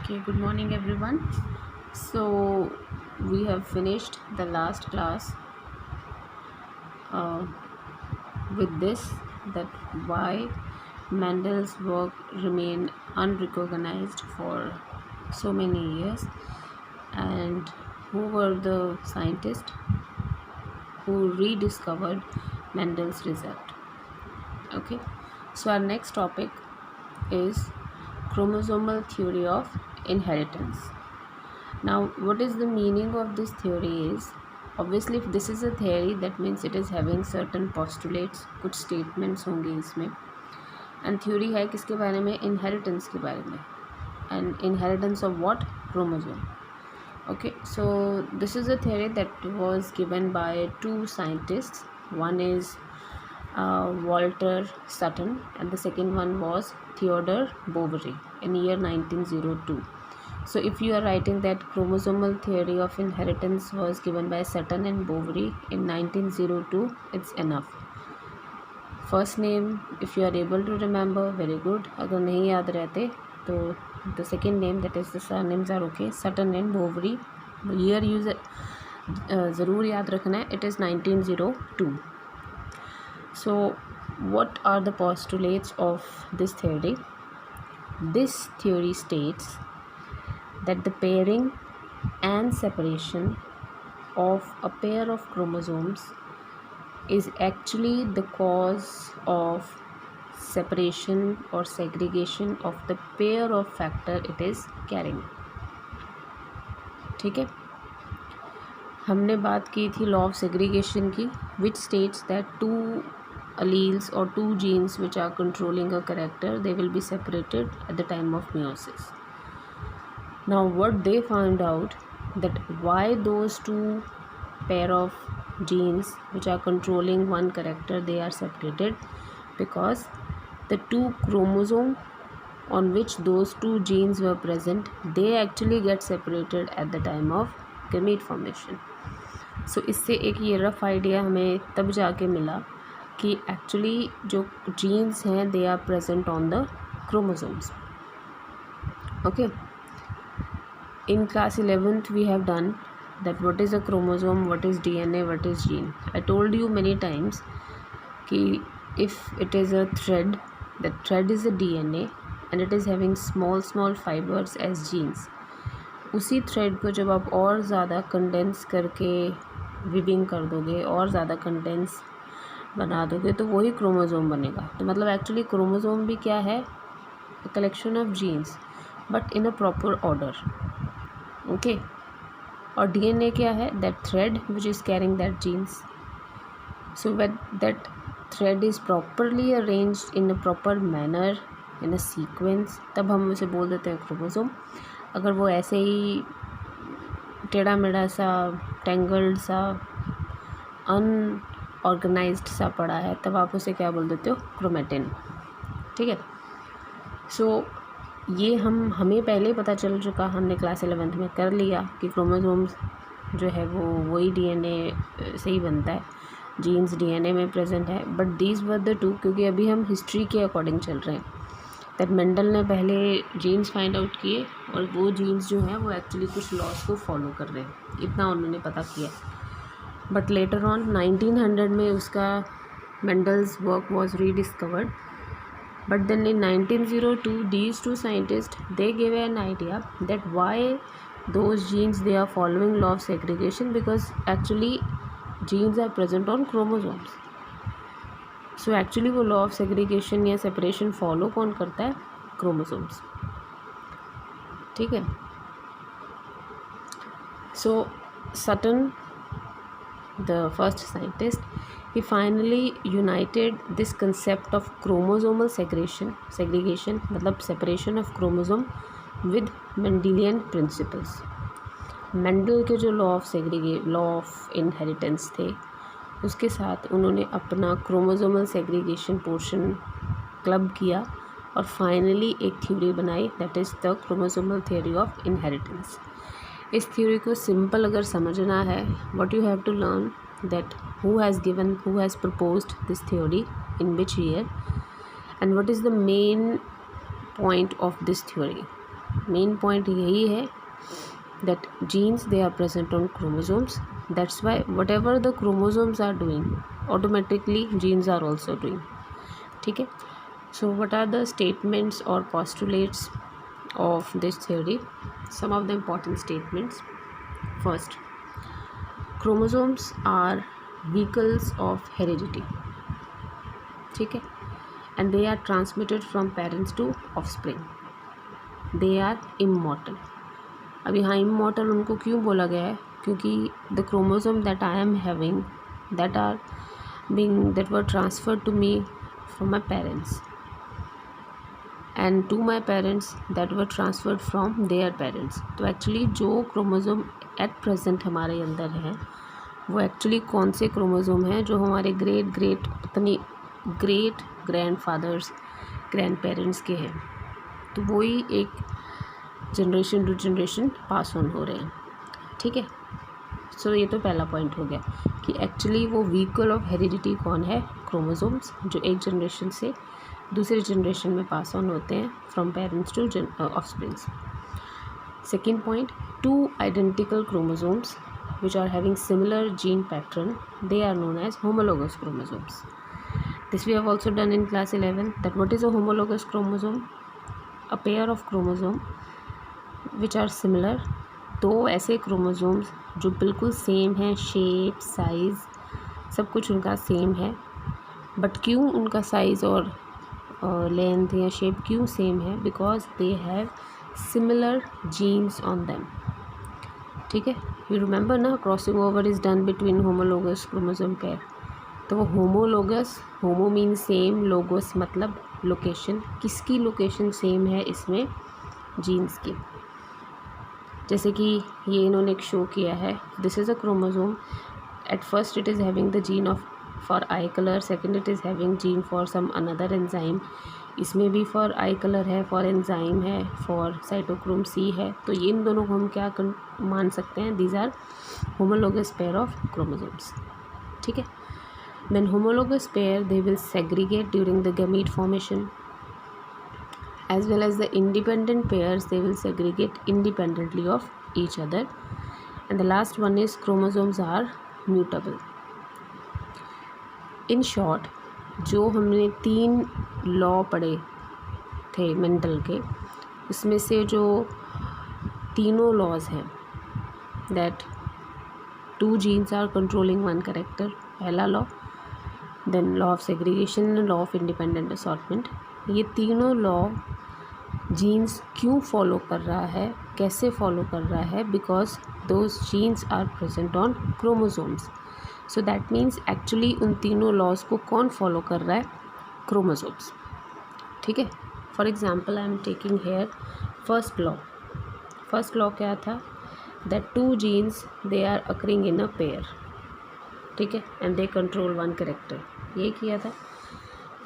Okay, good morning everyone. So we have finished the last class uh, with this, that why Mendel's work remained unrecognized for so many years, and who were the scientists who rediscovered Mendel's result. Okay, so our next topic is chromosomal theory of inheritance. Now, what is the meaning of this theory is, obviously if this is a theory, that means it is having certain postulates, कुछ statements होंगे इसमें, and theory है किसके बारे में, inheritance के बारे में, and inheritance of what, chromosome. Okay, so this is a theory that was given by two scientists. One is Walter Sutton and the second one was Theodore Boveri in year 1902. So if you are writing that chromosomal theory of inheritance was given by Sutton and Boveri in 1902, it's enough. First name, if you are able to remember, very good. अगर नहीं याद रहते तो the second name, that is the surnames are okay. Sutton and Boveri. Year use ज़रूर याद रखना है. It is 1902. So what are the postulates of this theory? This theory states that the pairing and separation of a pair of chromosomes is actually the cause of separation or segregation of the pair of factor it is carrying. ठीक है, हमने बात की थी law of segregation की, which states that two alleles or two genes which are controlling a character, they will be separated at the time of meiosis. Now what they found out, that why those two pair of genes which are controlling one character, they are separated because the two chromosome on which those two genes were present, they actually get separated at the time of gamete formation. So इससे एक ये rough idea हमें तब जाके मिला कि actually जो genes हैं they are present on the chromosomes. Okay, in class 11th we have done that what is a chromosome, what is DNA, what is gene. I told you many times कि if it is a thread, that thread is a DNA and it is having small fibers as genes. उसी thread को जब आप और ज़्यादा condense करके viewing कर दोगे और ज़्यादा कंडेंस बना दोगे तो वही क्रोमोसोम बनेगा. तो मतलब एक्चुअली क्रोमोसोम भी क्या है, collection of genes but in a proper order. Okay, और डीएनए क्या है, that thread which is carrying that genes. So when that thread is properly arranged in a proper manner, in a sequence, तब हम उसे बोल देते हैं chromosome. अगर वो ऐसे ही टेढ़ा मेढ़ा सा, टेंगल्ड सा, अनऑर्गेनाइज्ड सा पड़ा है, तब आप उसे क्या बोल देते हो, क्रोमेटिन. ठीक है, सो ये हमें पहले पता चल चुका, हमने क्लास 11th में कर लिया कि क्रोमोसोम्स जो है वो वही डीएनए से ही बनता है, जीन्स डीएनए में प्रेजेंट है. But these were the two, क्योंकि अभी हम हिस्ट्री के अकॉर्डिंग चल रहे हैं, दैट मेंडल ने पहले जीन्स फाइंड आउट किए और वो जीन्स जो हैं वो एक्चुअली कुछ लॉस को फॉलो कर रहे हैं, इतना उन्होंने पता किया. बट लेटर ऑन 1900 में उसका Mendel's work was rediscovered. But then in 1902, these two scientists, they gave an idea that why those genes, they are following law of segregation, because actually genes are present on chromosomes. So actually वो law of segregation या separation follow कौन करता है, chromosomes. ठीक है, so Sutton, the first scientist, he finally united this concept of chromosomal segregation मतलब separation of chromosome with Mendelian principles. Mendel के जो लॉ ऑफ इनहेरिटेंस थे उसके साथ उन्होंने अपना क्रोमोसोमल सेग्रीगेशन पोर्शन क्लब किया और फाइनली एक थ्योरी बनाई, that is the chromosomal theory of inheritance. इस थ्योरी को सिंपल अगर समझना है, what you have to learn that who has proposed this theory, in which year, and what is the main point of this theory. Main point यही है that genes they are present on chromosomes. That's why whatever the chromosomes are doing, automatically genes are also doing. ठीक है. So what are the statements or postulates of this theory? Some of the important statements. First, chromosomes are vehicles of heredity. ठीक है. And they are transmitted from parents to offspring. They are immortal. अब यहाँ immortal उनको क्यों बोला गया है? क्योंकि the chromosome that I am having that were transferred to me from my parents and to my parents that were transferred from their parents. तो actually जो क्रोमोसोम एट प्रेजेंट हमारे अंदर है वो एक्चुअली कौन से क्रोमोसोम हैं जो हमारे ग्रेट ग्रैंडफादर्स ग्रैंड पेरेंट्स के हैं. तो वही एक generation to generation pass on हो रहे हैं. ठीक है. सो ये तो पहला पॉइंट हो गया कि एक्चुअली वो व्हीकल ऑफ हेरिडिटी कौन है? क्रोमोसोम्स, जो एक जनरेशन से दूसरे जनरेशन में पास ऑन होते हैं from parents to offsprings. Second point, two identical chromosomes which are having similar gene pattern, they are known as homologous chromosomes. This we have also done in class 11. That what is a homologous chromosome? A pair of chromosome which are similar. दो ऐसे chromosomes जो बिल्कुल same हैं, shape, size, सब कुछ उनका same है. But क्यों उनका साइज़ और लेंथ या शेप क्यों सेम है? Because they have similar genes on them. ठीक है. यू रिमेंबर ना, crossing over is done between homologous chromosome pair. तो वो homologous, homo mean same, logous मतलब लोकेशन. किसकी लोकेशन सेम है इसमें? जीन्स की. जैसे कि ये इन्होंने एक शो किया है. This is a chromosome. At first it is having the gene of for eye colour, second it is having gene for some another enzyme. इसमें भी फॉर आई कलर है, फॉर एंजाइम है, फॉर साइटोक्रोम सी है. तो ये इन दोनों को हम क्या मान सकते हैं? These are homologous pair of chromosomes. ठीक है. Then homologous pair they will segregate during the gamete formation. As well as the independent pairs, they will segregate independently of each other. And the last one is chromosomes are mutable. In short, जो हमने 3 law पढ़े थे Mendel के, उसमें से जो तीनों laws हैं, that 2 genes are controlling 1 character, पहला law. Then law of segregation, law of independent assortment. ये तीनों लॉ जीन्स क्यों फॉलो कर रहा है, कैसे फॉलो कर रहा है? Because those genes are present on chromosomes. So that means actually उन तीनों लॉज को कौन फॉलो कर रहा है? क्रोमोसोम्स. ठीक है. For example I am taking here first law. First law क्या था? That 2 genes they are occurring in a pair. ठीक है. And they control 1 character. ये किया था.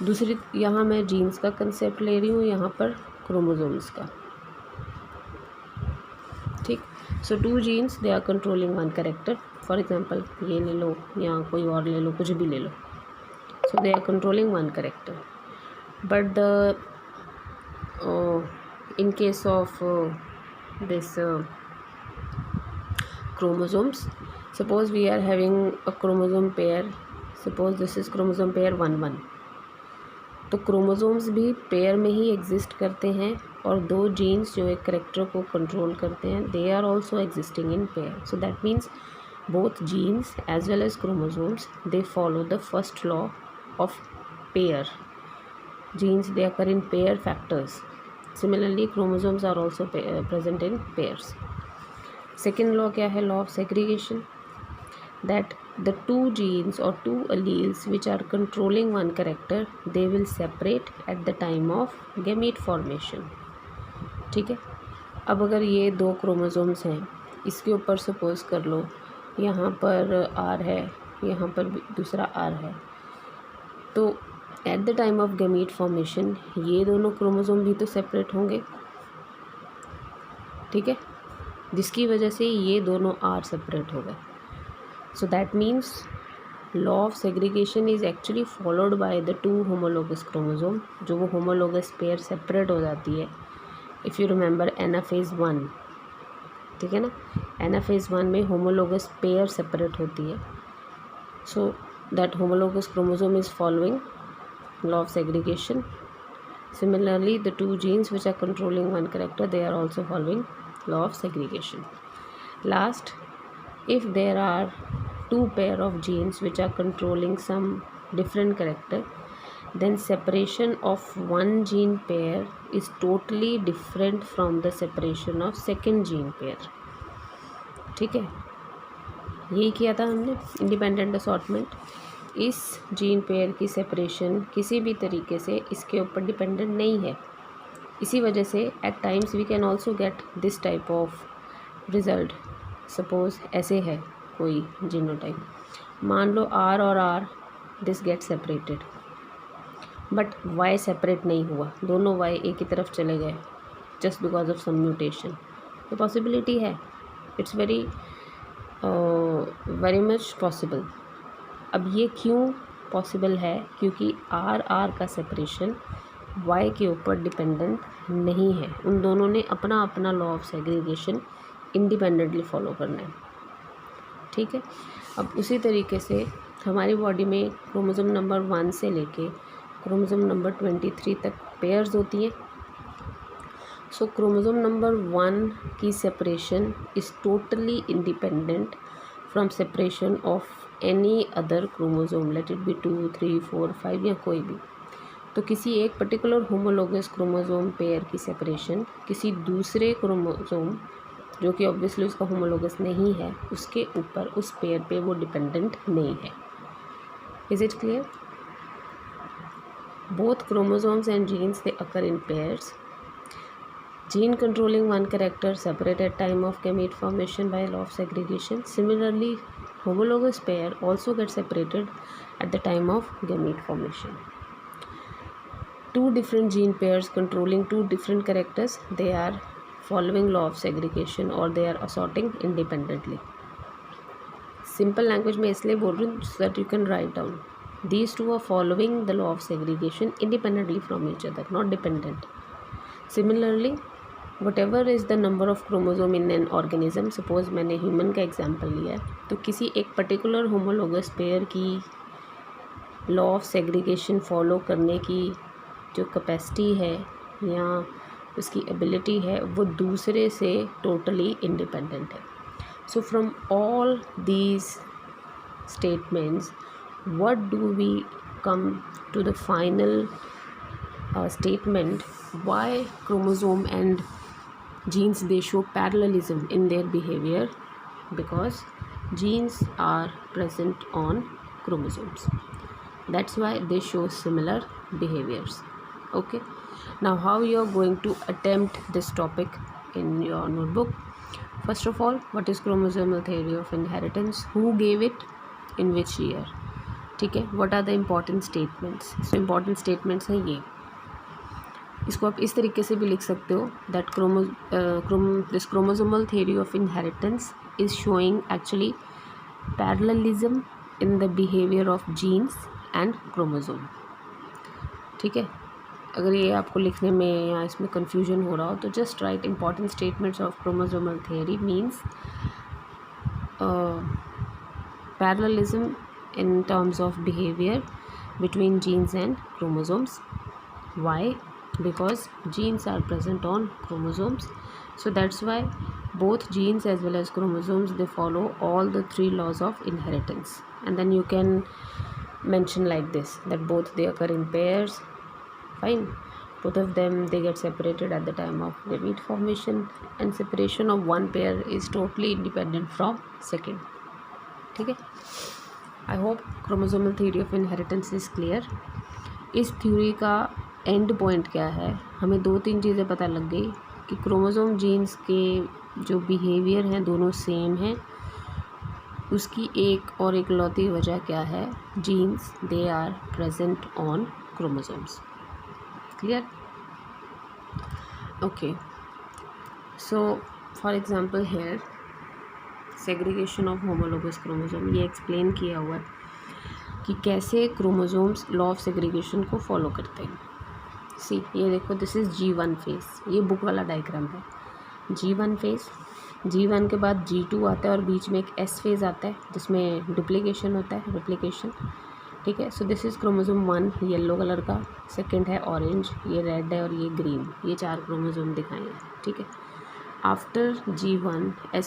दूसरी, यहाँ मैं जीन्स का कंसेप्ट ले रही हूँ, यहाँ पर क्रोमोसोम्स का. ठीक. So 2 genes they are controlling 1 character. For example ये ले लो या कोई और ले लो, कुछ भी ले लो. So they are controlling 1 character. But the in case of this chromosomes, suppose we are having a chromosome pair, suppose this is chromosome pair 1-1. तो क्रोमोसोम्स भी पेयर में ही एग्जिस्ट करते हैं और 2 जीन्स जो एक करेक्टर को कंट्रोल करते हैं, they are also existing in pair. So that means both genes as well as chromosomes they follow the first law of pair. Genes they occur in pair factors. Similarly chromosomes are also present in pairs. Second law क्या है? Law of segregation. That the 2 genes or 2 alleles which are controlling 1 character, they will separate at the time of gamete formation. ठीक है. अब अगर ये 2 chromosomes हैं, इसके ऊपर सपोज कर लो यहाँ पर R है, यहाँ पर दूसरा R है, तो at the time of gamete formation ये दोनों क्रोमोसोम भी तो सेपरेट होंगे. ठीक है. जिसकी वजह से ये दोनों R सेपरेट हो गए. So that means law of segregation is actually followed by the 2 homologous chromosome. जो वो homologous pair separate हो जाती है, इफ़ यू रिमेंबर एनाफेज 1, ठीक है ना, एनाफेज 1 में होमोलोगस पेयर सेपरेट होती है. So that homologous chromosome is following law of segregation. Similarly, the two genes which are controlling one character, they are also following law of segregation. Last, if there are two pair of genes which are controlling some different character, then separation of one gene pair is totally different from the separation of second gene pair. ठीक है, यही किया था हमने independent assortment. इस gene pair की separation किसी भी तरीके से इसके ऊपर डिपेंडेंट नहीं है. इसी वजह से at times we can also get this type of result. Suppose ऐसे है कोई जीनोटाइप, मान लो आर और R this get separated, but y separate नहीं हुआ, दोनों वाई एक ही तरफ चले गए just because of some mutation. ये पॉसिबिलिटी है, इट्स वेरी मच पॉसिबल. अब ये क्यों पॉसिबल है? क्योंकि आर आर का सेपरेशन वाई के ऊपर डिपेंडेंट नहीं है. उन दोनों ने अपना अपना law of segregation independently follow करना है. ठीक है, अब उसी तरीके से हमारी बॉडी में क्रोमोसोम नंबर 1 से लेके क्रोमोसोम नंबर 23 तक पेयर्स होती हैं. सो क्रोमोसोम नंबर 1 की separation is totally independent from separation of any other chromosome, let it be 2, 3, 4, 5 या कोई भी. तो किसी एक पर्टिकुलर होमोलोगस क्रोमोसोम पेयर की सेपरेशन किसी दूसरे क्रोमोसोम जो कि ऑब्वियसली उसका होमोलोगस नहीं है उसके ऊपर, उस पेयर पे वो डिपेंडेंट नहीं है. Is it clear? Both chromosomes and genes, they occur in pairs. Gene controlling one character separate at time of gamete formation by law of segregation. Similarly, homologous pair also get separated at the time of gamete formation. Two different gene pairs controlling two different characters, they are following law of segregation or they are assorting independently. Simple language में इसलिए बोल रही हूँ so that you can write down. These two are following the law of segregation independently from each other, not dependent. Similarly, whatever is the number of chromosome in an organism, suppose मैंने human का example लिया है, तो किसी एक particular homologous pair की law of segregation follow करने की जो कैपेसिटी है या उसकी एबिलिटी है वो दूसरे से टोटली इंडिपेंडेंट है. So from all these statements, what do we come to the final statement why chromosome and genes, they show parallelism in their behavior? Because genes are present on chromosomes, that's why they show similar behaviors. Okay, now how you are going to attempt this topic in your notebook? First of all, what is chromosomal theory of inheritance? Who gave it? In which year? ठीक है, what are the important statements? So important statements हैं ये. इसको आप इस तरीके से भी लिख सकते हो that this chromosomal theory of inheritance is showing actually parallelism in the behaviour of genes and chromosome. ठीक है, अगर ये आपको लिखने में या इसमें कन्फ्यूजन हो रहा हो तो just right important statements of chromosomal theory means parallelism in terms of behavior between genes and chromosomes. Why? Because genes are present on chromosomes, so that's why both genes as well as chromosomes, they follow all the three laws of inheritance. And then you can mention like this, that both they occur in pairs. Fine, both of them, they get separated at the time of gamete formation, and separation of one pair is totally independent from second. ठीक है, I hope chromosomal theory of inheritance is clear. इस theory का and point क्या है? हमें 2-3 चीज़ें पता लग गई कि क्रोमोसोम जीन्स के जो बिहेवियर हैं दोनों सेम हैं. उसकी एक और इकलौती वजह क्या है? Genes, they are present on chromosomes. Clear? Okay, so for example here segregation of homologous chromosome, ये एक्सप्लेन किया हुआ है कि कैसे क्रोमोसोम्स लॉ ऑफ सेग्रीगेशन को फॉलो करते हैं. सी ये देखो, दिस इज़ G1 फेस, ये बुक वाला डायग्राम है। G1 फेस, G1 के बाद G2 आता है और बीच में एक S फेज आता है जिसमें डुप्लीकेशन होता है, रिप्लिकेशन। ठीक है, so this is chromosome 1 yellow colour का, सेकंड है ऑरेंज, ये रेड है और ये ग्रीन, ये 4 क्रोमोसोम दिखाए हैं। ठीक है, आफ्टर G1 S